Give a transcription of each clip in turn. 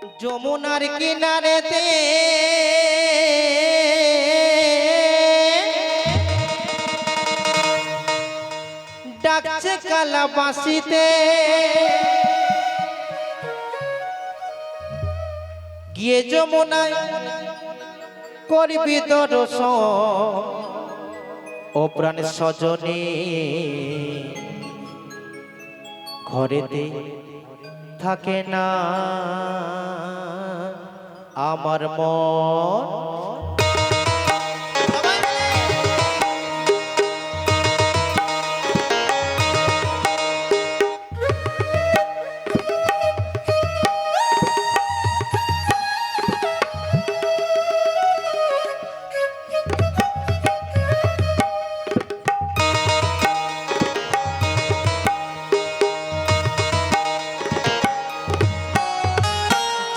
যমুনার কিনারেতে ডাকছে কালা বাঁশিতে, গিয়ে যমুনায় করবি দর্শন ও প্রাণ সজনে। ঘরেতে থাকে না আমার মন।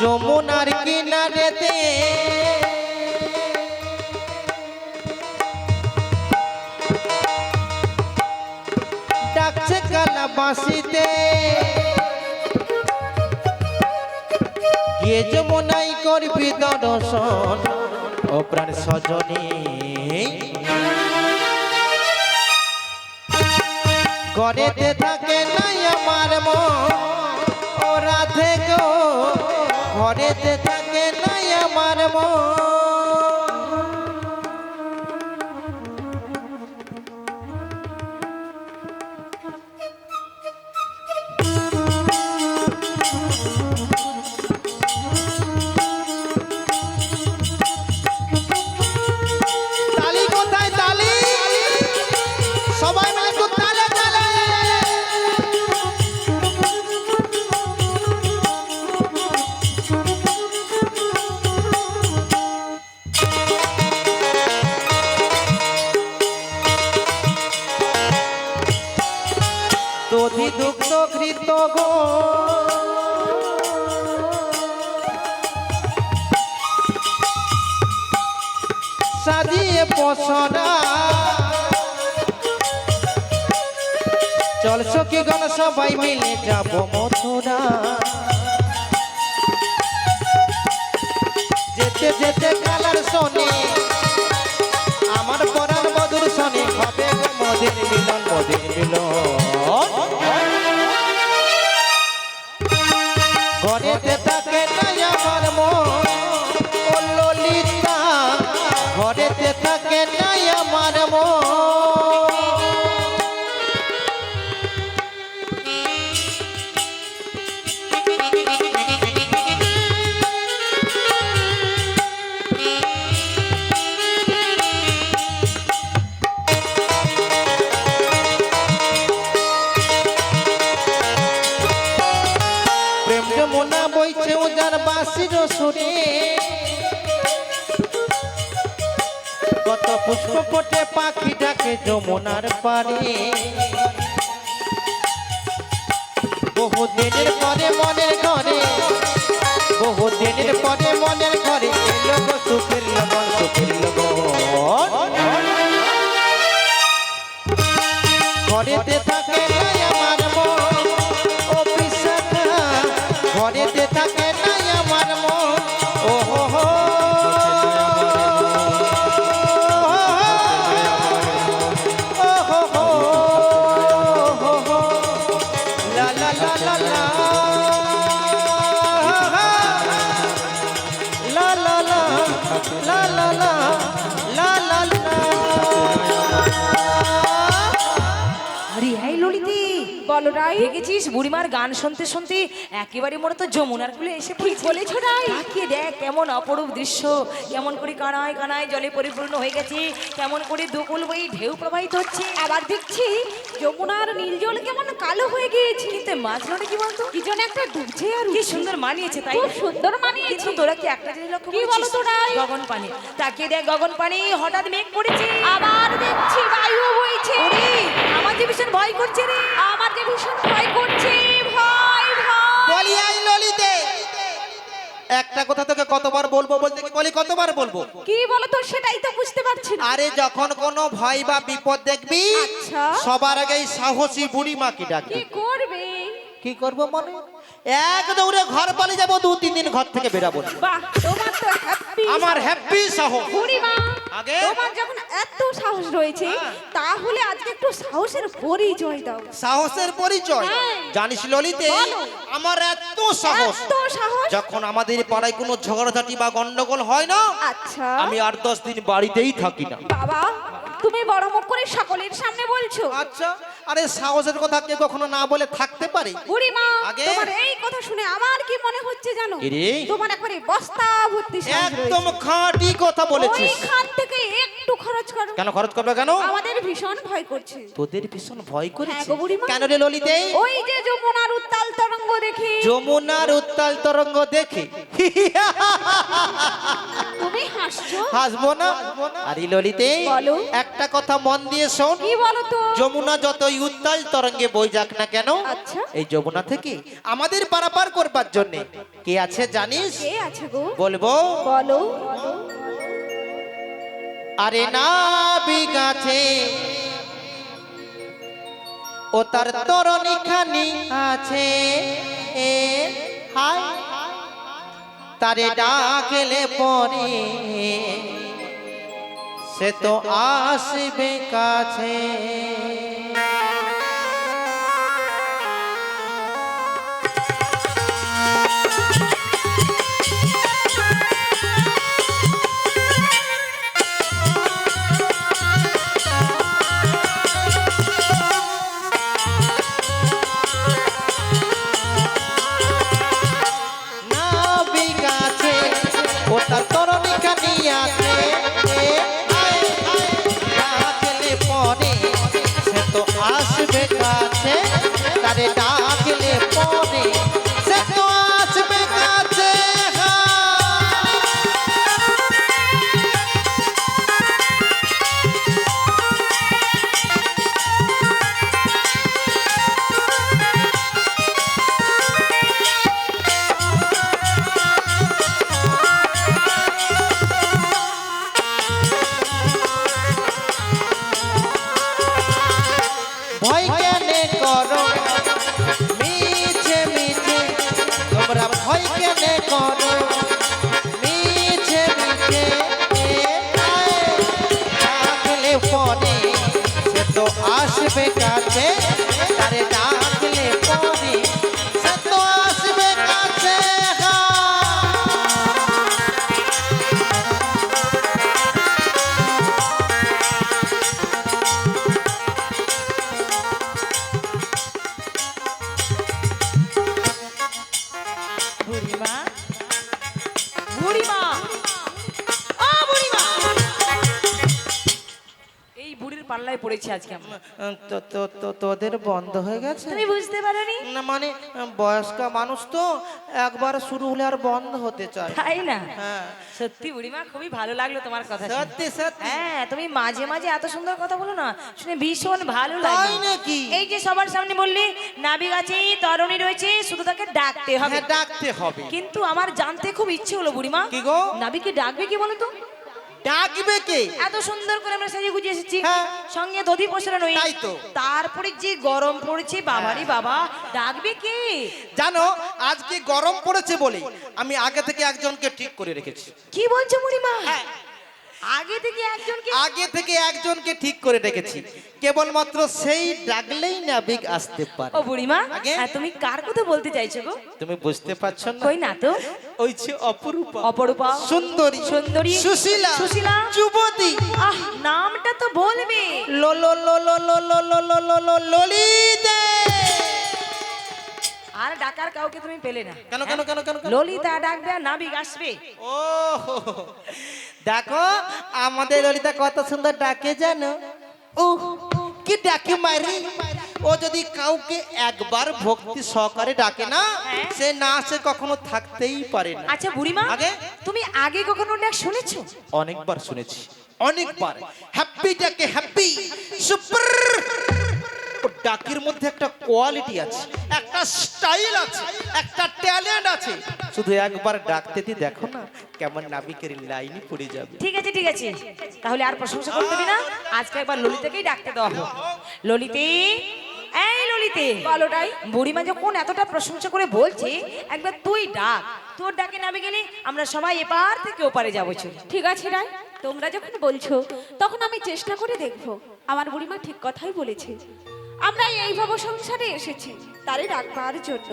যমুনার কিনারেতে ডাকছে কালা বাঁশিতে, গিয়ে যমুনাই করবি দর্শন ও প্রাণ সজনে। ঘরেতে থাকে নাই আমার মন ও রাধে গো, ঘরেতে থাকে নাই আমার মন। তালি কোথায় তালি? সবাই মিলে একটু তালে তালে। দধি দুগ্ধ ঘৃত গো সাজিয়ে পসরা, চল সখী গণ সবাই মিলে যাব মথুরা। যেতে যেতে কালার শোনে আমার পরাণ মধুর শোনে, হবে গো মদির মিলন মদির মিলন। ঘরেতে থাকে নাই আমার মন ও ললিতা, ঘরেতে থাকে নাই আমার মন। প্রেম যমুনা বইছে উজার বাঁশির সুরে, কত পুষ্প ফোটে পাখি ডাকে যমুনার পারে। বহুদিনের পরে মনের ঘরে, বহুদিনের পরে মনের ঘরে এলো গো সুখের লগন সুখের লগন। ঘরেতে থাকে নাই আমার মন ও বিশাখা, ঘরেতে থাকে নাই আমার মন ও হো হো। বলো রাই, দেখেছিস বুড়িমার গান শুনতে শুনতে একেবারে মনে তো যমুনার কুলে এসে বলেছ রাই। তাকিয়ে দেখ কেমন অপরূপ দৃশ্য, কেমন করে কানায় কানায় জলে পরিপূর্ণ হয়ে গেছে, কেমন করে দুকুল বই ঢেউ প্রবাহিত হচ্ছে। আবার দেখছি যমুনার নীল জল কেমন কালো হয়ে গিয়েছে, কিন্তু মাঝখানে কি বলতো কি যেন একটা ডুবছে। আর কি সুন্দর মানিয়েছে, তাই খুব সুন্দর মানিয়েছে। তোরা কি একটা জিনিস লক্ষ্য করেছিস? কি বলো তো রাই? গগন পানি, তাকিয়ে দেখ গগন পানি হঠাৎ মেঘ পড়েছে, আবার দেখছি বায়ু বইছে। আমার যে ভীষণ ভয় করছে রে, আমার যে ভীষণ ভয় করছে, ভয় ভয়। বলি আই ললিতে, একটা কথা তোকে কতবার বলবো বলতে কি বলি কতবার বলবো? কি বলো তো সেটাই তো বুঝতে পারছি না। আরে যখন কোনো ভয় বা বিপদ দেখবি, আচ্ছা, সবার আগে সাহসী বুড়ি মাকে ডাকবি। কি করবে? কি করব মনে এক দৌড়ে ঘর পালিয়ে যাবো, 2-3 দিন ঘর থেকে বেরাবো না। বাহ, তোমার তো হ্যাপি আমার হ্যাপি সাহস। বুড়িমা, আগে? তোমার যখন এত সাহস রয়েছে তাহলে আজকে একটু সাহসের পরিচয় দাও। সাহসের পরিচয় হ্যাঁ। জানিস ললিতে, বলো। আমার এত সাহস, এত সাহস? যখন আমাদের পাড়ায় কোনো ঝগড়াঝাটি বা গন্ডগোল হয় না, আচ্ছা আমি 8-10 দিন বাড়িতেই থাকি না। বাবা, তুমি বড় মুখ করে সকলের সামনে বলছো? আচ্ছা, আরে সাহসের কথা কে কখনো না বলে থাকতে পারে? বুড়িমা, আগে? তোমার এই কথা শুনে আমার কি মনে হচ্ছে জানো? কি রে? তোমার একবারে বস্তা ভর্তি সাহস একদম রয়েছে। খাঁটি কথা বলেছিস। ওইখান থেকে একটু খরচ করো। কেন খরচ করবে কেন? আমাদের ভীষণ ভয় করছে। তোদের ভীষণ ভয় হ্যাঁ করেছে গো বুড়িমা। কেন রে ললিতে? ওই যে যমুনার উত্তাল তরঙ্গ দেখি যমুনার উত্তাল তরঙ্গ দেখে তুমি হাসছো? হাসবো না? আরে ললিতে, বলো। একটা কথা মন দিয়ে শোন। কি বলো তো? যমুনা যতই উত্তাল তরঙ্গে বই যাক না কেন, আচ্ছা। এই যমুনা থেকে আমাদের পারাপার করবার জন্য কে আছে জানিস? কে আছে গো? বলবো? বলো। আরে না বিগাছে ও তার তরণী খানি আছে, এ হাই তারে ডাকলে পরে সে তো আসবে কাছে। না বিগাছে ও তার তরণী খানি আছে, এ হায় হায় ডাকলে পরে সে তো আসবে কাছে, তারে ডাকলে পরে সে তো আসবে কাছে। ভয় কেনে করো মিছে মিছে, তোমরা ভয় কেনে করো মিছে মিছে, এ হায় ডাকলে পরে সে তো আসবে কাছে, তারে ডাকলে পরে সে তো আসবে কাছে। বুড়িমা, বুড়িমা, ও বুড়িমা, এই বুড়ির পাল্লায় পড়েছি আজকে আমরা। তোদের বন্ধ হয়ে গেছে? তুমি বুঝতে পারোনি? না মানে বয়স্ক মানুষ তো, একবার শুরু হলে আর বন্ধ হতে চায়। তাই না? হ্যাঁ সত্যি বুড়িমা, খুবই ভালো লাগলো তোমার কথা শুনে। সত্যি সত্যি। হ্যাঁ, তুমি মাঝে মাঝে এত সুন্দর কথা বলো না, শুনে ভীষণ ভালো তাই লাগে। নাকি? এই যে সবার সামনে বললি নাবি গাছে তরণী রয়েছে, শুধু তাকে ডাকতে হবে। হ্যাঁ ডাকতে হবে। কিন্তু আমার জানতে খুব ইচ্ছে হলো বুড়িমা, কি গো? নাবিকে ডাকবে কি বলো তো? ডাকবে কে? এত সুন্দর করে আমরা সেজে গুজে এসেছি, হ্যাঁ। সঙ্গে দধি পোষানো নই, তাই তো। তারপরে যে গরম পড়েছে বাবারি বাবা, ডাকবে কে? জানো আজকে গরম পড়েছে বলে আমি আগে থেকে একজনকে ঠিক করে রেখেছি। কি বলছো বুড়িমা? হ্যাঁ। আগে থেকে একজনকে? আগে থেকে একজনকে ঠিক করে রেখেছি, কেবলমাত্র সেই ডাকলেই নাবিক আসতে পারে। ও বুড়িমা, আগে? আর তুমি কার কথা বলতে চাইছো গো? তুমি বুঝতে পারছো না? কই না তো। ওই যে অপরূপা, অপরূপা, সুন্দরী, সুন্দরী, সুশীলা, সুশীলা, যুবতী, আহ, নামটা তো বলবে। লো লো লো লো লো লো লো লো লো লো ললিতে। আর ডাকার কাউকে তুমি পেলে না। কেন কেন কেন কেন কেন? ললিতা ডাকবে আর নাবিক আসবে। ও দেখো আমাদের ললিতা কত সুন্দর ডাকে জানো? কি ডাকে মারি! ও যদি কাউকে একবার ভক্তি সহকারে ডাকে না, হ্যাঁ। সে না সে কখনো থাকতেই পারে না। আচ্ছা বুড়িমা, আগে? তুমি আগে কখনো ডাক শুনেছো? অনেকবার শুনেছি, অনেকবার। হ্যাপি ডাকে হ্যাপি, সুপার। ও ডাকের মধ্যে একটা কোয়ালিটি আছে, একটা স্টাইল আছে, একটা ট্যালেন্ট আছে। শুধু একবার ডাকতে দি দেখো না, কেমন নাবিকের লাইনই পড়ে যাবে। ঠিক আছে ঠিক আছে, তাহলে আর প্রশংসা করতে হবে না, আজকে একবার ললিতাকেই ডাকতে দেওয়া হোক। ললিতে, এই ললিতে বলো রাই। বুড়িমা যখন এতটা প্রশংসা করে বলছে একবার তুই ডাক, তোর ডাকে নামে গেলে আমরা সবাই এপার থেকে ওপারে যাবো চলে। ঠিক আছে রাই, তোমরা যখন বলছো তখন আমি চেষ্টা করে দেখবো। আমার বুড়িমা ঠিক কথাই বলেছে, আমরা এই ভব সংসারে এসেছি তারে রাখবার জন্য।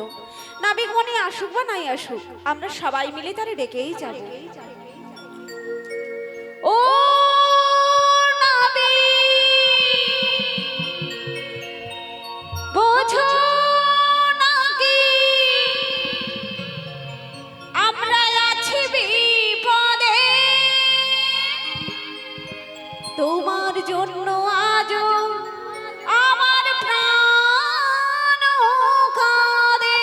নাবিক মনে আসুক বা নাই আসুক, আমরা সবাই মিলে তারে ডেকেই যাব। ও বোঝো নাকি আমরা আছি বিপদে, তোমার জন্য আজ আমার প্রাণ কাঁদে।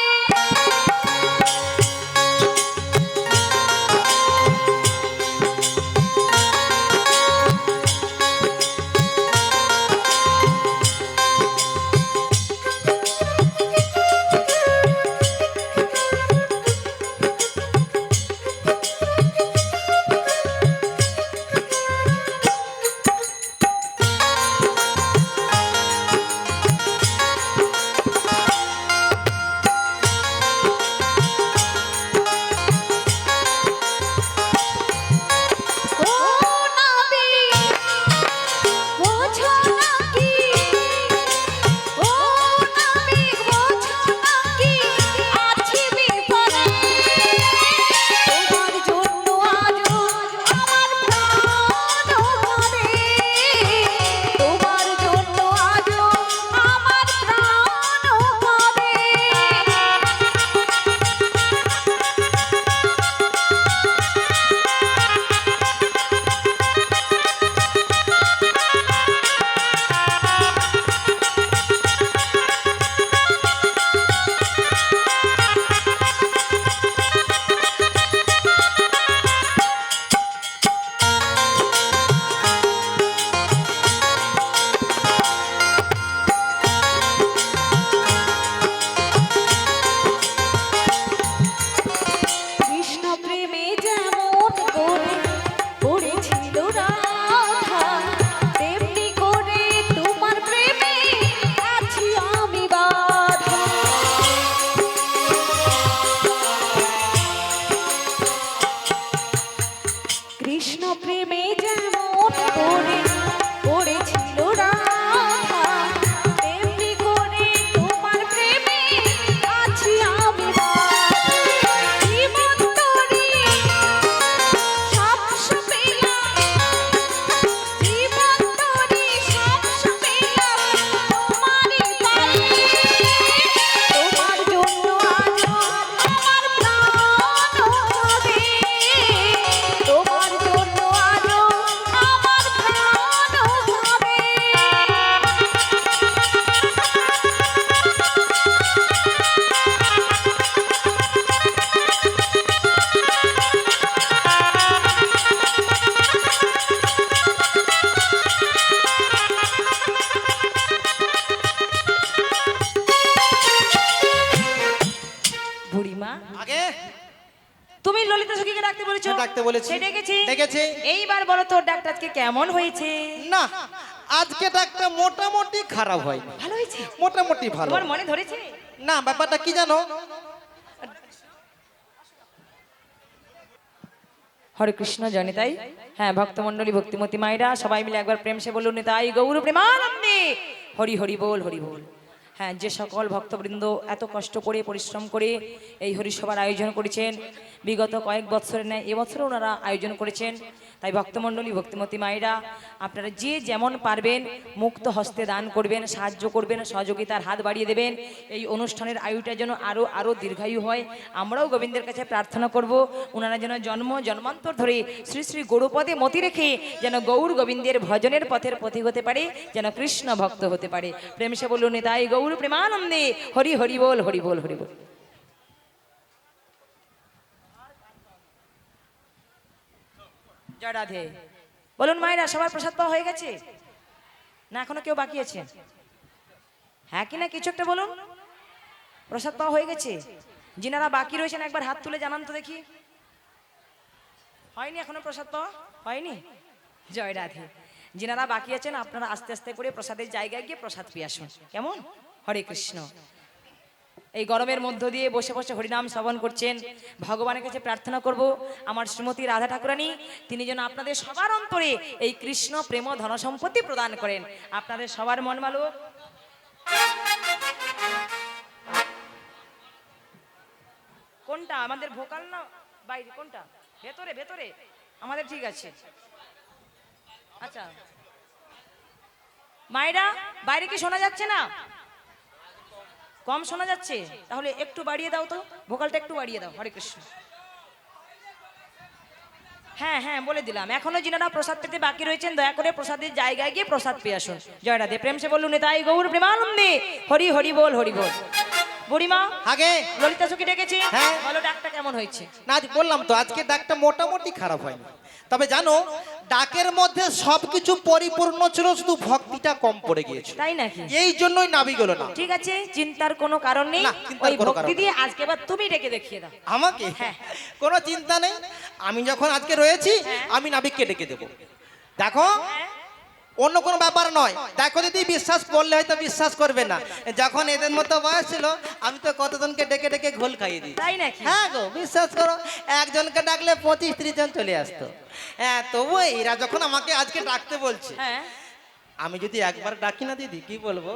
ও নাবিক বোঝো নাকি, ও নাবিক বোঝো নাকি আছি বিপদে, তোমার জন্য আজ আমার প্রাণ কাঁদে, তোমার জন্য আজ আমার প্রাণ কাঁদে। কৃষ্ণ প্রেমে যেমন করে পড়েছিল রাধা, তেমনি করে তোমার প্রেমে আছি আমি বাধা। কৃষ্ণ প্রেমে যেমন করে পড়েছিল রাধা, তেমনি করে তোমার প্রেমে আছি আমি বাধা। জীবন তরি সাপস পেলাম, জীবন তরি সাপস পেলাম তোমারই পায়ে, তোমার জন্য আজ আমার প্রাণ কাঁদে, তোমার জন্য আজ আমার প্রাণ কাঁদে। বুড়িমা আগে তুমি ললিতা সখীকে ডাকতে বলেছো? হ্যাঁ, ডাকতে বলেছি। সে ডেকেছে? ডেকেছে। এইবার বলো তোর ডাকটা আজকে কেমন হয়েছে? না, আজকে ডাকটা মোটামুটি খারাপ হয়, ভালো হয়েছে? মোটামুটি ভালো। তোমার মনে ধরেছে? না, ব্যাপারটা কি জানো, হরে কৃষ্ণ জানি তাই। হ্যাঁ, ভক্তমণ্ডলী ভক্তিমতী মায়েরা সবাই মিলে একবার প্রেম সে বলুন তাই গৌর প্রেমানন্দে হরি হরি বল হরি বল। হ্যাঁ, যে সকল ভক্তবৃন্দ এত কষ্ট করে পরিশ্রম করে এই হরিসভার আয়োজন করেছেন, বিগত কয়েক বছরের ন্যায় এবছরও ওনারা আয়োজন করেছেন, তাই ভক্তমণ্ডলী ভক্তিমতী মায়েরা আপনারা যে যেমন পারবেন মুক্ত হস্তে দান করবেন, সাহায্য করবেন, সহযোগিতার হাত বাড়িয়ে দেবেন। এই অনুষ্ঠানের আয়ুটা যেন আরও আরও দীর্ঘায়ু হয়। আমরাও গোবিন্দের কাছে প্রার্থনা করব ওনারা যেন জন্মান্তর ধরে শ্রী শ্রী গৌরপদে মতি রেখে যেন গৌর গোবিন্দের ভজনের পথের পথিক হতে পারে, যেন কৃষ্ণ ভক্ত হতে পারে। প্রেম সে বলুন তাই গৌর প্রেমানন্দে হরি হরি বল হরি বল হরি বল। জয় রাধে। বলুন মায়েরা, সবার প্রসাদ পাওয়া হয়ে গেছে না এখনো কেউ বাকি আছে? হ্যাঁ কি না কিছু একটা বলুন। প্রসাদ পাওয়া হয়ে গেছে? যিনারা বাকি রয়েছেন একবার হাত তুলে জানান তো দেখি। হয়নি এখনো প্রসাদ পাওয়া? হয়নি? জয় রাধে। যিনারা বাকি আছেন আপনারা আস্তে আস্তে করে প্রসাদের জায়গায় গিয়ে প্রসাদ পেয়ে আসুন, কেমন? হরে কৃষ্ণ। এই গরমের মধ্য দিয়ে বসে বসে হরিনাম শ্রবণ করছেন, ভগবানের কাছে প্রার্থনা করব আমার শ্রীমতী রাধা ঠাকুরানী তিনি যেন আপনাদের সবার অন্তরে এই কৃষ্ণ প্রেম ধন সম্পত্তি প্রদান করেন, আপনাদের সবার মন ভালো। কোনটা আমাদের ভোকাল না বাইরে, কোনটা ভেতরে? ভেতরে আমাদের ঠিক আছে। আচ্ছা মায়েরা, বাইরে কি শোনা যাচ্ছে না? কম শোনা যাচ্ছে, তাহলে একটু বাড়িয়ে দাও তো, ভোকালটা একটু বাড়িয়ে দাও। হরে কৃষ্ণ। হ্যাঁ হ্যাঁ বলে দিলাম, এখনো যিনারা প্রসাদ পেতে বাকি রয়েছেন দয়া করে প্রসাদের জায়গায় গিয়ে প্রসাদ পেয়ে আসুন। জয় রাধে, প্রেম সে বলুন তাই গৌর প্রেমানন্দে হরি হরি বল হরি বল। বুড়িমা আগে ললিতা সখী ডেকেছি, হ্যাঁ। বলো ডাকটা কেমন হয়েছে? না আজ বললাম তো আজকে ডাকটা মোটামুটি খারাপ হয়নি, তবে জানো ডাকের মধ্যে সবকিছু পরিপূর্ণ ছিল, শুধু ভক্তিটা কম পড়ে গিয়েছিল, তাই নাকি? এই জন্যই নাবি গেল না। ঠিক আছে, চিন্তার কোনো কারণ নেই, না, চিন্তার ওই কোনো ভক্তি কারণ দিয়ে আজকে এবার তুমি ডেকে দেখিয়ে দাও। আমাকে হ্যাঁ। কোনো চিন্তা নেই, আমি যখন আজকে রয়েছি আমি নাবিককে ডেকে দেবো। দেখো অন্য কোনো ব্যাপার নয়, দেখো যদি বিশ্বাস করলে হয়তো বিশ্বাস করবে না, যখন এদের মতো বয়স ছিল আমি তো কতজনকে ডেকে ডেকে ঘোল খাইয়ে দিই। তাই নাকি? হ্যাঁ গো বিশ্বাস করো, একজনকে ডাকলে 25-30 জন চলে আসতো। হ্যাঁ তবু এরা যখন আমাকে আজকে ডাকতে বলছে, হ্যাঁ আমি যদি একবার ডাকি না দিদি কি বলবো,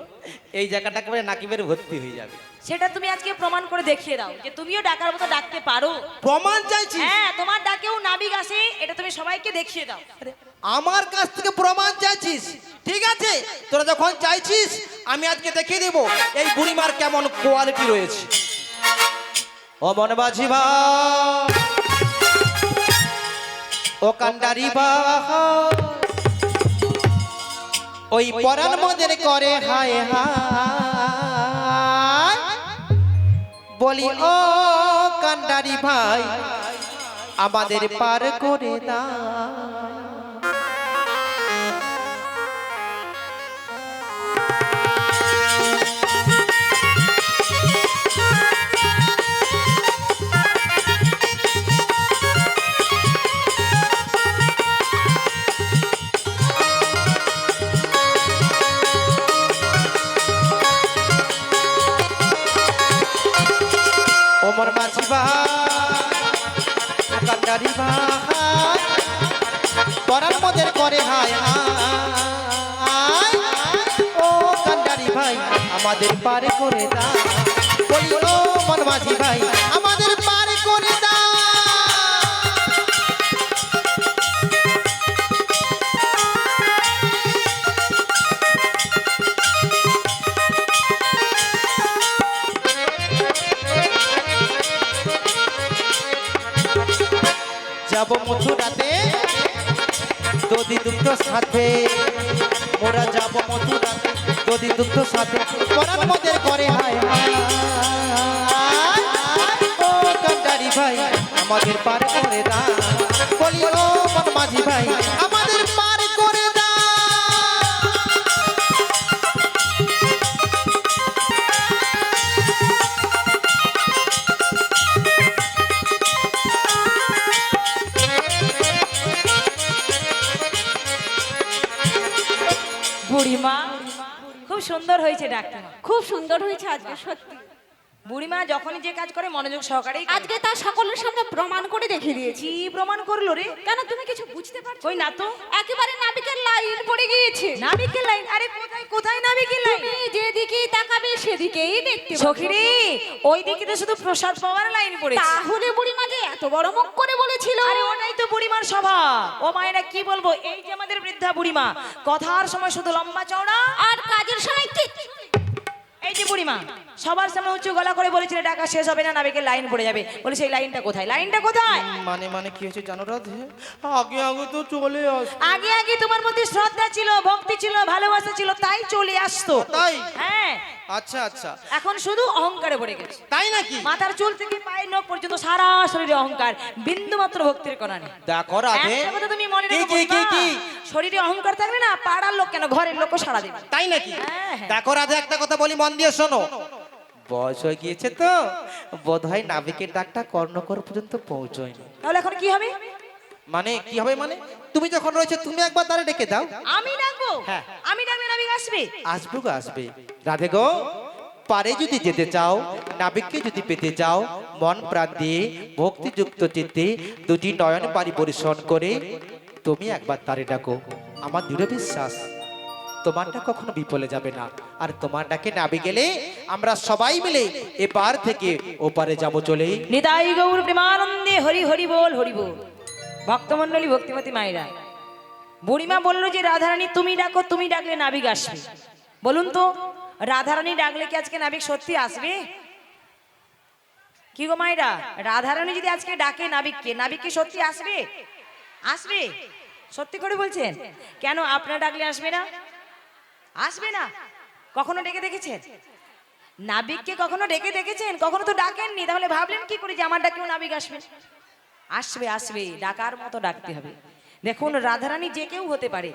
এই জায়গাটা একেবারে নাকিবের ভর্তি হয়ে যাবে। সেটা তুমি আজকে প্রমাণ করে দেখিয়ে দাও যে তুমিও ডাকার মতো ডাকতে পারো। প্রমাণ চাইছি? হ্যাঁ, তোমার ডাকেও নাবিক আসে, এটা তুমি সবাইকে দেখিয়ে দাও। আমার কাছ থেকে প্রমাণ চাইছিস? ঠিক আছে, তোরা যখন চাইছিস আমি আজকে দেখিয়ে দেব এই বুড়িমার কেমন কোয়ালিটি রয়েছে। ও বনবাজি বা, ও কান্ডারি বা, ওই পরাণ মদের করে হায় হায়, বলি ও কান্ডারি ভাই আমাদের পার করে দাও। ওমর মাঝি ভাই কান্ডারি ভাই পরাণ মদের করে হায় হায়, ও কান্ডারি ভাই আমাদের পারে করে দাও। বলি ও মন মাঝি ভাই আমাদের পারে করে দাও। যাব মথুরাতে দধি দুগ্ধ সাথে, মোরা যাব মথুরাতে দধি দুগ্ধ সাথে, পরাণ মদের করে হায় হায়, ও কান্ডারি ভাই আমাদের পার করে দাও। বলি ও মন মাঝি ভাই আমাদের পার করে দাও। বুড়িমা খুব সুন্দর হয়েছে ডাকটা, খুব সুন্দর হয়েছে আজকে সত্যি। বুড়িমা যখনই যে কাজ করে মনোযোগ সহকারে আজকে তার সকলের সামনে প্রমাণ করে দেখিয়ে দিয়েছি। কি প্রমাণ করলো রে? কেন তুমি কিছু বুঝতে পারছো? কই না তো, একেবারে নাবিকের লাইন পড়ে গিয়েছে। নাবিকের লাইন? আরে কোথায় কোথায় নাবিকের লাইন? তুমি যেদিকেই তাকাবে সেদিকেই দেখতে পাবে। সখী রে, ওই দিকে তো শুধু প্রসাদ পাওয়ার লাইন পড়েছে। তাহলে বুড়িমা যে এত বড় মুখ করে বলেছিল। আরে ওটাই তো বুড়িমার স্বভাব। ও মায়েরা কি বলবো, এই যে আমাদের বৃদ্ধা বুড়িমা, কথার সময় শুধু লম্বা চওড়া আর কাজের সময় কি? এই যে বুড়িমা সবার সামনে উঁচু গলা করে বলেছিল টাকা শেষ হবে না, নাবিকের লাইন পড়ে যাবে, বলে সেই লাইনটা কোথায়? লাইনটা কোথায়? মানে মানে কি হয়েছে জানো রাধে, আগে আগে তো চলে আস। আগে আগে তোমার মধ্যে শ্রদ্ধা ছিল, ভক্তি ছিল, ভালোবাসা ছিল, তাই চলে আসতো। তাই? হ্যাঁ, আচ্ছা আচ্ছা, এখন শুধু অহংকারে পড়ে গেছে। তাই নাকি? মাথার চুল থেকে পায়ের নখ পর্যন্ত সারা শরীরে অহংকার, বিন্দু মাত্র ভক্তির কণা নেই। দেখো রাধে, একটা কথা তুমি মনে কি রেখো কি কি বুড়িমা, কি? শরীরে অহংকার থাকলে না পাড়ার লোক কেন ঘরের লোকও সাড়া দেবে। তাই নাকি? হ্যাঁ, হ্যাঁ। দেখো রাধে একটা কথা বলি মন দিয়ে শোনো, বয়স হয়ে গিয়েছে তো বোধহয় নাবিকের ডাকটা কর্ণকর পর্যন্ত পৌঁছয়নি। তাহলে এখন কি হবে? মানে কি হবে মানে, তুমি যখন রয়েছে তুমি একবার তারে ডেকে দাও। আমি ডাকবো? হ্যাঁ। আমি ডাকলে নাবিক আসবে? আসবে গো আসবে। রাধে গো পারে যদি যেতে চাও, নাবিককে যদি পেতে চাও, মন প্রাণ দিয়ে ভক্তিযুক্ত চিত্তে দুটি নয়ন বাড়ি পরিশ্রম করে তুমি একবার তারে ডাকো। আমার দৃঢ় বিশ্বাস তোমারটা কখনো বিফলে যাবে না। আর তোমার ডাকে নাবি গেলে আমরা সবাই মিলে এপার থেকে ওপারে যাব চলে। নিতাই গৌর প্রেমানন্দে হরি হরি বল হরি বল। ভক্তমণ্ডলী, ভক্তিমতী মায়েরা, বুড়িমা বললো যে রাধারানী তুমি ডাকো, তুমি ডাকলে নাবিক আসবে। বলুন তো, রাধারানী ডাকলে কি আজকে নাবিক সত্যি আসবে? কি গো মায়েরা, রাধারানী যদি আজকে ডাকে নাবিককে, নাবিক কি সত্যি আসবে? আসবে? সত্যি করে বলছেন? কেন আপনারা ডাকলে আসবে না? আসবে না? কখনো ডেকে দেখেছেন নাবিককে? কখনো ডেকে দেখেছেন? কখনো তো ডাকেননি, তাহলে ভাবলেন কি করে যে আমার ডাকেও নাবিক আসবে? আসবে, আসবে, ডাকার মতো ডাকতে হবে। দেখুন, রাধারানী যে কেউ হতে পারে।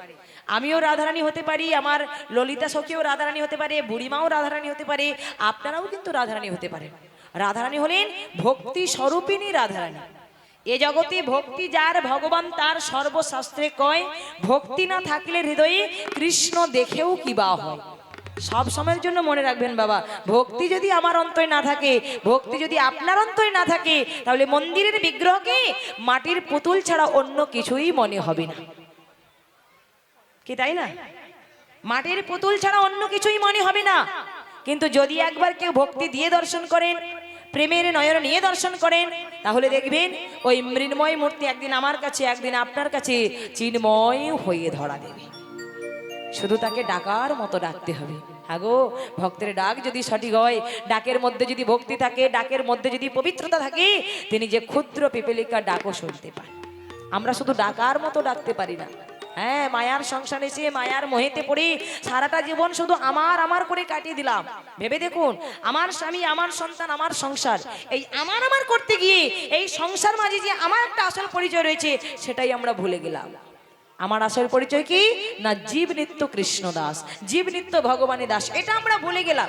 আমিও রাধারানী হতে পারি, আমার ললিতা সখীও রাধারানী হতে পারে, বুড়িমাও রাধারানী হতে পারে, আপনারাও কিন্তু রাধারানী হতে পারেন। রাধারানী হলেন ভক্তি স্বরূপিণী রাধারানী। এ জগতে ভক্তি যার, ভগবান তার, সর্বশাস্ত্রে কয় ভক্তি না থাকলে হৃদয়ে কৃষ্ণ দেখেও কি বা হয়। সব সময়ের জন্য মনে রাখবেন বাবা, ভক্তি যদি আমার অন্তরে না থাকে, ভক্তি যদি আপনার অন্তরে না থাকে, তাহলে মন্দিরের বিগ্রহকে মাটির পুতুল ছাড়া অন্য কিছুই মনে হবে না। কি তাই না? মাটির পুতুল ছাড়া অন্য কিছুই মনে হবে না। কিন্তু যদি একবার কেউ ভক্তি দিয়ে দর্শন করেন, প্রেমের নয়ন নিয়ে দর্শন করেন, তাহলে দেখবেন ওই মৃন্ময় মূর্তি একদিন আমার কাছে, একদিন আপনার কাছে চিন্ময় হয়ে ধরা দেবে। শুধু তাকে ডাকার মতো ডাকতে হবে। হাগো, ভক্তের ডাক যদি সঠিক হয়, ডাকের মধ্যে যদি ভক্তি থাকে, ডাকের মধ্যে যদি পবিত্রতা থাকে, তিনি যে ক্ষুদ্র পিপলিকা ডাকও শুনতে পান। আমরা শুধু ডাকার মতো ডাকতে পারি না। হ্যাঁ, মায়ার সংসারে এসে মায়ার মোহেতে পড়ে সারাটা জীবন শুধু আমার আমার করে কাটিয়ে দিলাম। ভেবে দেখুন, আমার স্বামী, আমার সন্তান, আমার সংসার, এই আমার আমার করতে গিয়ে এই সংসার মাঝে যে আমার একটা আসল পরিচয় রয়েছে, সেটাই আমরা ভুলে গেলাম। আমার আসল পরিচয় কি না? জীব নিত্য কৃষ্ণ দাস, জীব নিত্য ভগবানের দাস। এটা আমরা ভুলে গেলাম।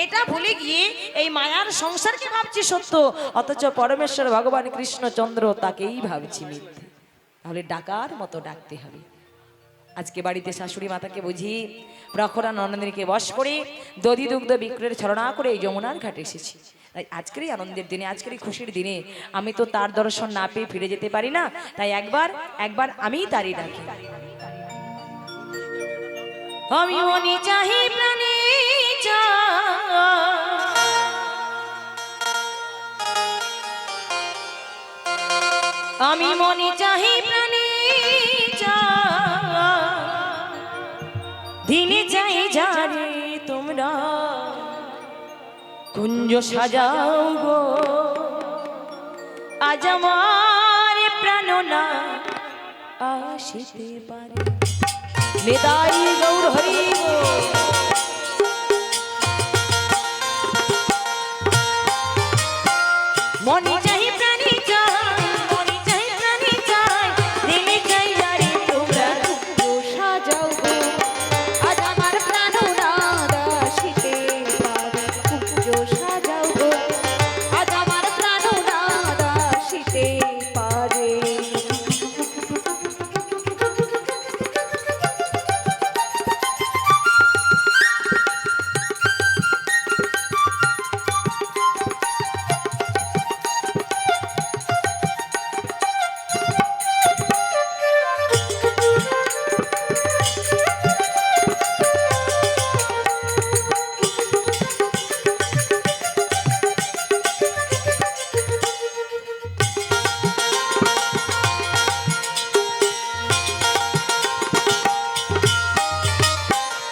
এটা ভুলে গিয়ে এই মায়ার সংসারকে ভাবছি সত্য, অথচ পরমেশ্বর ভগবান কৃষ্ণচন্দ্র তাকেই ভাবছি মিথ্যে। তাহলে ডাকার মতো ডাকতে হবে। আজকে বাড়িতে শাশুড়ি মাতাকে বুঝি প্রখরা ননদিনীকে বশ করে দধি দুগ্ধ বিক্রয়ের ছলনা করে এই যমুনার ঘাটে এসেছি। তাই আজকের এই আনন্দের দিনে, আজকের এই খুশির দিনে আমি তো তার দর্শন না পেয়ে ফিরে যেতে পারি না। তাই একবার আমি তারই ডাকি। আমি মনে চাহি প্রাণে আমি মনে চাহি প্রাণে দিনে চাই যারে তোমরা কুঞ্জ সাজাও গো, আজ আমার প্রাণ না আসিতে পারে। নিতাই গৌর হরি বল। মনে চাই প্রাণী চাই, মনে চাই প্রাণী চাই, দিনে চাই যারে তোমরা কুঞ্জ সাজাও গো, আজ আমার প্রাণ নাদ আসিতে পারে। কুঞ্জ সাজাও গো, আজ আমার প্রাণ নাদ আসিতে পারে।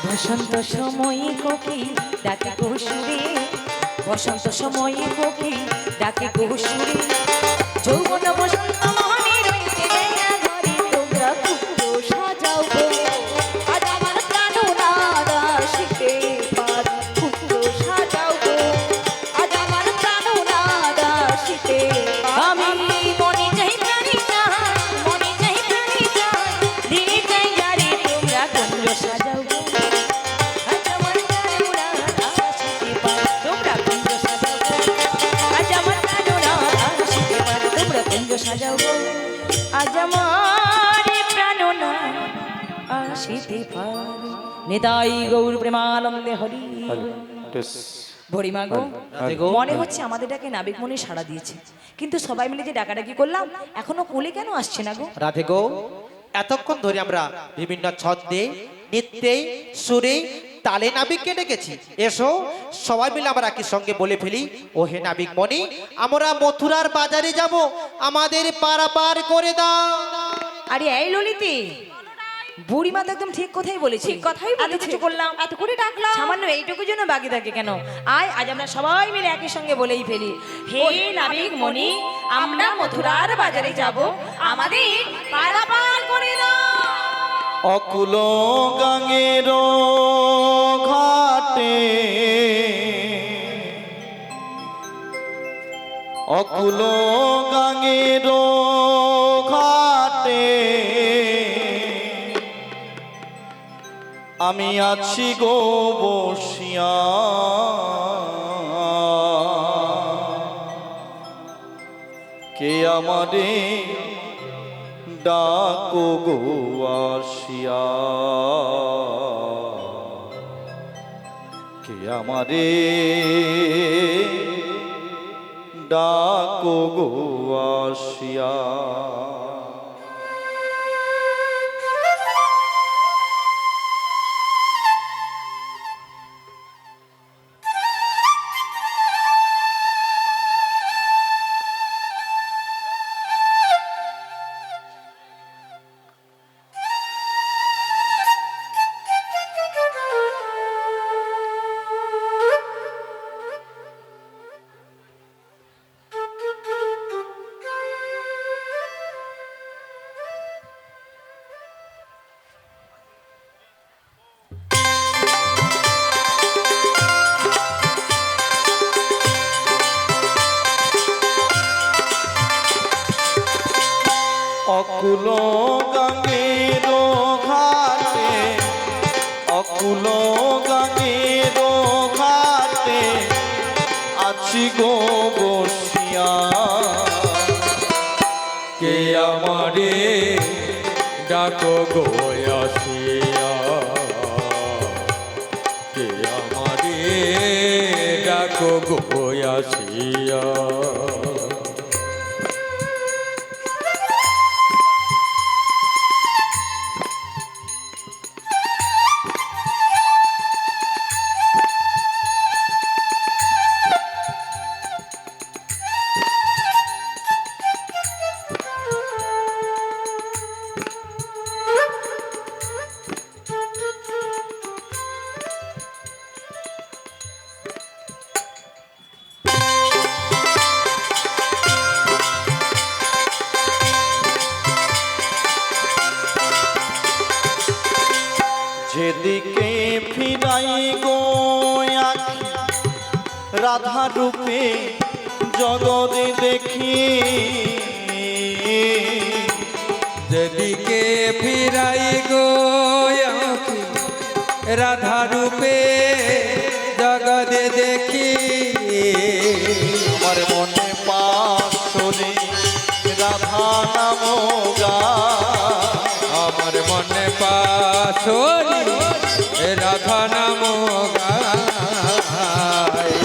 বসন্ত সময়ে কোকি ডাকে কুসুরে, বসন্ত সময়ে কোকি ডাকে কুসুরে, যৌবন বসন্ত মোহনে রইতে দেয় না ঘরে তোমরা কুঞ্জ সাজাও গো, আজ আমার প্রাণ নাদ আসিতে পারে। কুঞ্জ সাজাও গো, আজ আমার প্রাণ নাদ আসিতে পারে। আমি মনে চাই প্রাণী চাই, মনে চাই প্রাণী চাই, দিনে চাই যারে তোমরা কুঞ্জ সাজাও গো, আজ আমার প্রাণনা আসিতে পারে। তোমরা কুঞ্জ সাজাও গো, আজ আমার প্রাণনা আসিতে পারে। তোমরা কুঞ্জ সাজাও গো, আজ আমার প্রাণনা আসিতে পারে। নিতাই গৌর প্রেমানন্দে হরি। ভরিমা গো, রাধে গো। মনে হচ্ছে আমাদের ডাকে নাবিক মনি সাড়া দিয়েছে, কিন্তু সবাই মিলে যে ডাকাডাকি করলাম এখনো কোলে কেন আসছে না গো? রাধে গো, এতক্ষণ ধরে আমরা বিভিন্ন ছন্দে, নৃত্যে, সুরে, তালে নাবিককে ডেকেছি। এসো সবাই মিলে আমরা একই সঙ্গে বলে ফেলি, ও হে নাবিক মণি, আমরা মথুরার বাজারে যাব, আমাদের পারাপার করে দাও। আরে এই ললিতে, বুড়িমা তো একদম ঠিক কথাই বলেছে। ঠিক কথাই এত বলেছে। কিছু করলাম, এত করে ডাকলাম। সামান্য এইটুকু জন্য বাকি থাকে কেন? আজ আমরা সবাই মিলে একই সঙ্গে বলেই ফেলি, হে নাবিক মণি, আমরা মথুরার বাজারে যাব, আমাদের পারাপার করে দাও। অকুল গাঙের ঘাটে, অকুল গাঙের ঘাটে আমি আছি গো বসিয়া, কে আমারে ডাকো গো আসিয়া, কে আমারে ডাকো গো আসিয়া। অকুল গাঙের ঘাটে, অকুল গাঙের ঘাটে আছি গো বসিয়া, কে আমারে ডাকো গো আসিয়া, কে আমারে ডাকো গো আসিয়া। যেদিকে ফিরাই গো আখি রাধা রূপে জগতে দেখি, যেদিকে ফিরাই গো আঁখি রাধা রূপে জগতে দেখি, আমার মনে পাশরে রাধা নাম গা, আমার মনে পাশরি রাধা নাম গায়।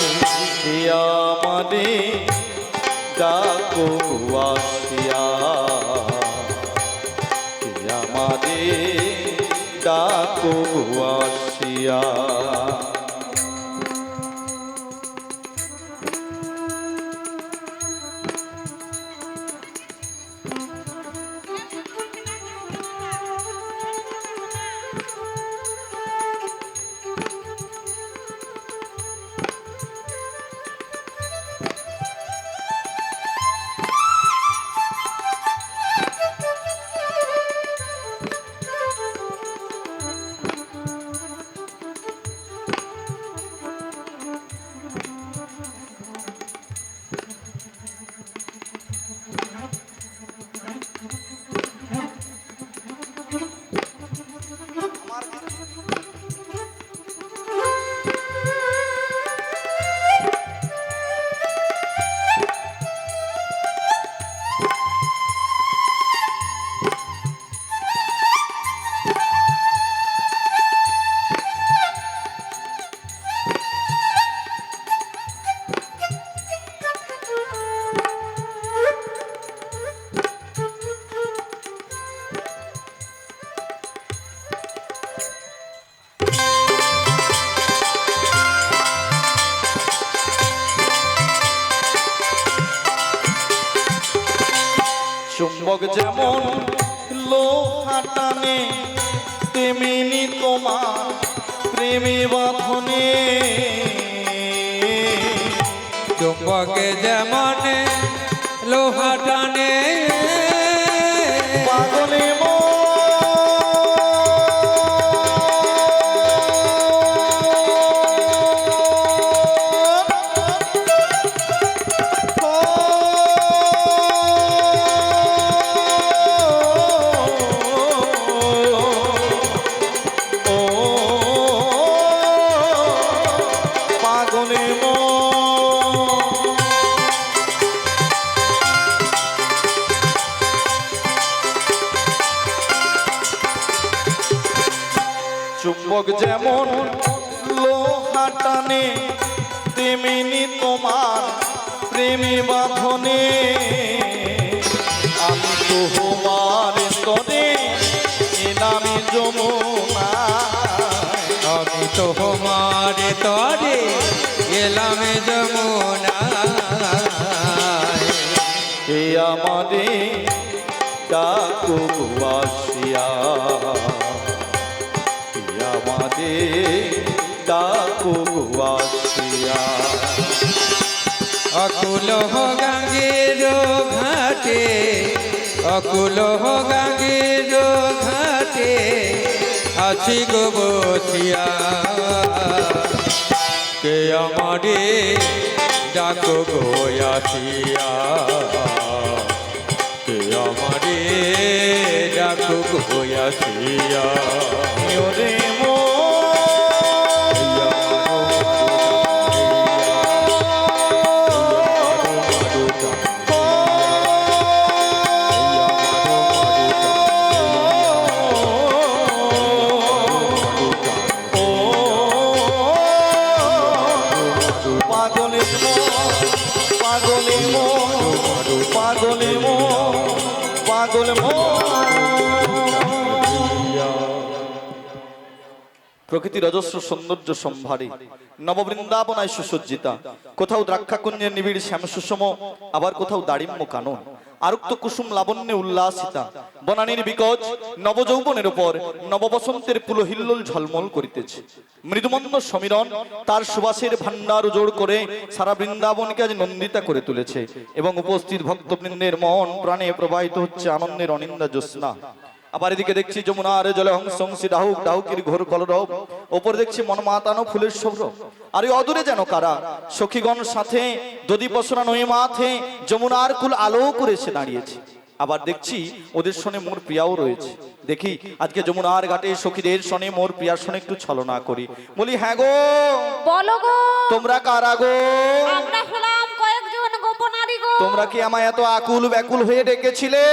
কে আমারে ডাকো আসিয়া, কে আমারে ডাকো আসিয়া। চুম্বক যেমন লোহা টানে তেমনি তোমার প্রেমে বাঁধনে চুম্বকে যেমন লোহা টানে পাগলে মন পাগলে মন চুম্বক যেমন লোহা টানে তেমনি তোমার প্রেমে বাঁধনে আমি তোমার স্তরে এলামি যমুনা আমি তোমার তরে গেলাম যমুনায় কে আমাদের ডাকো আসিয়া কে আমাদের ডাকো আসিয়া অকুল গাঙ্গের ঘাটে অকুল গাঙ্গের ঘাটে আছি গো বসিয়া কে আমারে ডাকো গো আসিয়া কে আমারে ডাকো গো আসিয়া ওরে মো পাগলে মো পাগলে মো পাগলে মো পাগলে মো প্রকৃতির অজস্র সৌন্দর্য সম্ভারে নববৃন্দাবনায় সুসজ্জিতা, কোথাও দ্রাক্ষাকুঞ্জের নিবিড় শ্যাম সুষম, আবার কোথাও দাড়িম্য কানন, আরুক্ত কুসুম লাবণ্যে উল্লাসিতা, বনানীর বিকজ নবযৌবনের উপর নববসন্তের পুলহিল্লোল ঝলমল করিতেছে। মৃদুমন্দ সমীরণ তার সুবাসের ভান্ডার উজোড় করে সারা বৃন্দাবনকে আজ নন্দিতা করে তুলেছে এবং উপস্থিত ভক্তবৃন্দের মন প্রাণে প্রবাহিত হচ্ছে আনন্দের অনিন্দা জ্যোৎস্না। আবার এদিকে দেখছি যমুনার জলে হংসংসী ডাহুক ডাহুকির ঘোর কলরব, ওপর দেখছি মন মাতানো ফুলের সৌরভ, আর এই অদূরে যেন কারা সখীগণ সাথে দধি পসরা নয় মাথে যমুনার কুল আলো করে এসে দাঁড়িয়েছে। আবার দেখছি ওদের সনে মোর প্রিয়াও রয়েছে। দেখি আজকে যমুনার ঘাটে সখীদের সনে মোর প্রিয়ার সনে একটু ছলনা করি। বলি হ্যাঁ গো, বলো গো, তোমরা কারা গো? আমরা হলাম কয়েকজন গোপনারী গো। তোমরা কি আমায় এত আকুল ব্যাকুল হয়ে ডেকেছিলে?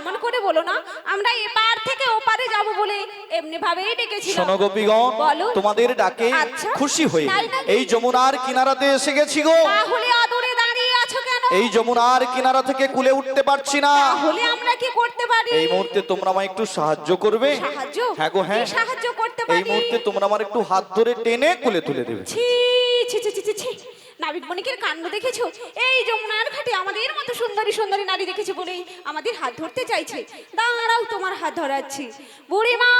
মন করে বলো না, আমরা এপার থেকে ওপারে যাব বলে এমনি ভাবেই ডেকেছিলাম। শোনো গোপীগণ, বলো। তোমাদের ডাকে আচ্ছা। খুশি হয়ে তাই নাকি? এই যমুনার কিনারাতে এসে গেছি গো। তাহলে আদরে দাঁড়িয়ে আছো কেন? এই যমুনার কিনারা থেকে কুলে উঠতে পারছি না। তাহলে আমরা কি করতে পারি? এই মুহূর্তে তোমরা আমায় একটু সাহায্য করবে? সাহায্য? হ্যাঁ গো হ্যাঁ। কি সাহায্য করতে এই পারি? মুহূর্তে তোমরা আমার একটু হাত ধরে টেনে কুলে তুলে দেবে। ছি ছি ছি ছি, ছি ছি। নাবিক বণিকের কাণ্ড দেখেছো? এই যমুনার ঘাটে আমাদের মতো সুন্দরী সুন্দরী নারী দেখেছে বলেই আমাদের হাত ধরতে চাইছে। দাঁড়াও, তোমার হাত ধরাচ্ছি। বুড়িমা,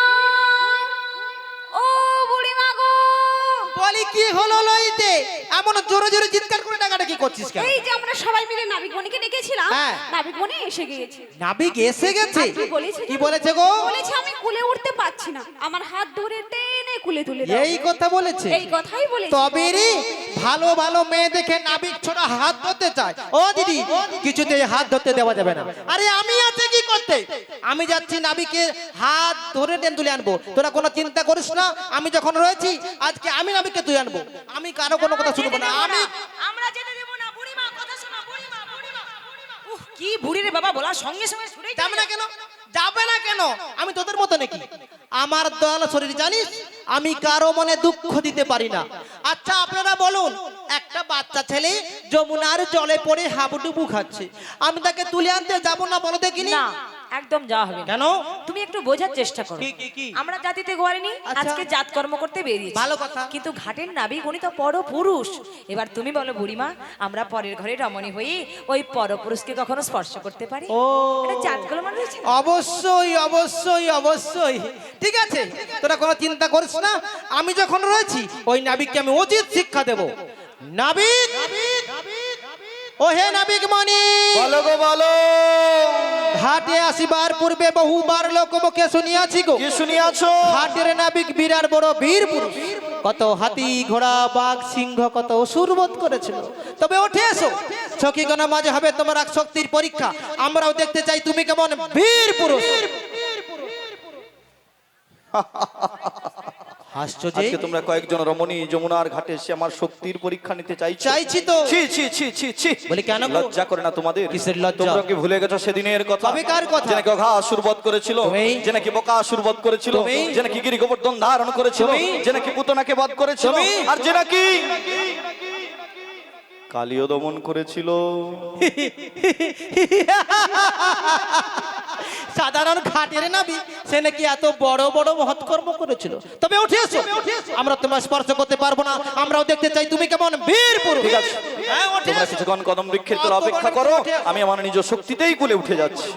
ও বুড়িমা গো, বলি কি হলো লইতে এমন জোরে জোরে চিৎকার করে ডাকাটা কি করছিস কেন? এই যে আমরা সবাই মিলে নাবিক বণিকে ডেকেছিলাম, হ্যাঁ। নাবিক বণি এসে গিয়েছে। নাবিক এসে গেছে? আর কি বলেছে? কি বলেছে গো? বলেছে আমি কুলে উঠতে পারছি না, আমার হাত ধরে টেনে কুলে তুলে দাও। এই কথা বলেছে? এই কথাই বলেছে। তবে রে ভালো ভালো মেয়ে দেখে নাবিক ছোড়া হাত ধরতে চায়। ও দিদি, কিছুতে হাত ধরতে দেওয়া যাবে না। আরে আমি আছে কি করতে? আমি যাচ্ছি নাবিকের হাত ধরে টেন তুলে আনবো। তোরা কোনো চিন্তা করিস না, আমি যখন রয়েছি আজকে আমি নাবিককে তুলে আনবো। আমি কারো কোনো কথা শুনবো না। আমরা যেতে দেব না। বুড়িমা কথা শোনো, বুড়িমা বুড়িমা বুড়িমা। উহ, কি বুড়ি রে বাবা, বলার সঙ্গে সঙ্গে ছুটেই যাবে না কেন? যাবে না কেন? আমি তোদের মতো নাকি? আমার দয়াল শরীর জানিস, আমি কারো মনে দুঃখ দিতে পারি না। আচ্ছা আপনারা বলুন, একটা বাচ্চা ছেলে যমুনার জলে পড়ে হাবুডুবু খাচ্ছে, আমি তাকে তুলে আনতে যাব না? বলো দেখিনি। না, একদম যাওয়া হবে না। কেন? তুমি একটু বোঝার চেষ্টা করো। কি? আমরা জাতিতে গোয়ারিনি, আচ্ছা। আজকে জাত কর্ম করতে বেরিয়েছি। ভালো কথা। কিন্তু ঘাটের নাবিক উনি তো পরপুরুষ। এবার তুমি বলো বুড়িমা, আমরা পরের ঘরে রমণী হয়ে ওই পরপুরুষকে কখনো স্পর্শ করতে পারি? ও। এটা জাত কর্ম রয়েছে না? অবশ্যই ঠিক আছে, তোরা কোনো চিন্তা করিস না। আমি যখন রয়েছি ওই নাবিককে আমি উচিত শিক্ষা দেব। নাবিক, ও হে নাবিক মণি, বলো গো বলো, ঘাটে আসিবার পূর্বে বহুবার লোক মুখে শুনিয়াছি গো, কি শুনিয়াছো? ঘাটের নাবিক বিরাট বড় বীর পুরুষ, কত হাতি ঘোড়া বাঘ সিংহ কত অসুর বধ করেছিল। তবে ওঠে এসো, সখীগণ মাঝে হবে তোমার এক শক্তির পরীক্ষা। আমরাও দেখতে চাই তুমি কেমন বীর পুরুষ। হাসছো যে? আজকে তোমরা কয়েকজন রমণী যমুনার ঘাটে এসে আমার শক্তির পরীক্ষা নিতে চাইছো? চাইছি তো। ছি ছি ছি ছি ছি। বলি কেন গো? লজ্জা করে না তোমাদের? কিসের লজ্জা? তোমরা কি ভুলে গেছো সেদিনের কথা? কবেকার কথা? যে নাকি অঘাসুর বধ করেছিল, তুমি? যে নাকি বকাসুর বধ করেছিল, তুমি? যে নাকি গিরি গোবর্ধন ধারণ করেছিল, তুমি? যে নাকি পুতনাকে বধ করেছিল, তুমি? আর যে নাকি কালিও দমন করেছিল। সাধারণ ঘাটের নাবি সে নাকি এত বড় বড় মহৎকর্ম করেছিল। তবে উঠে এসো, আমরা তোমার স্পর্শ করতে পারবো না। আমরাও দেখতে চাই তুমি কেমন বীর পুরুষ। ঠিক আছে, হ্যাঁ, উঠে তোমরা এসো। কিছুক্ষণ কদম বৃক্ষের তলা অপেক্ষা করো, আমি আমার নিজ শক্তিতেই কুলে উঠে যাচ্ছি।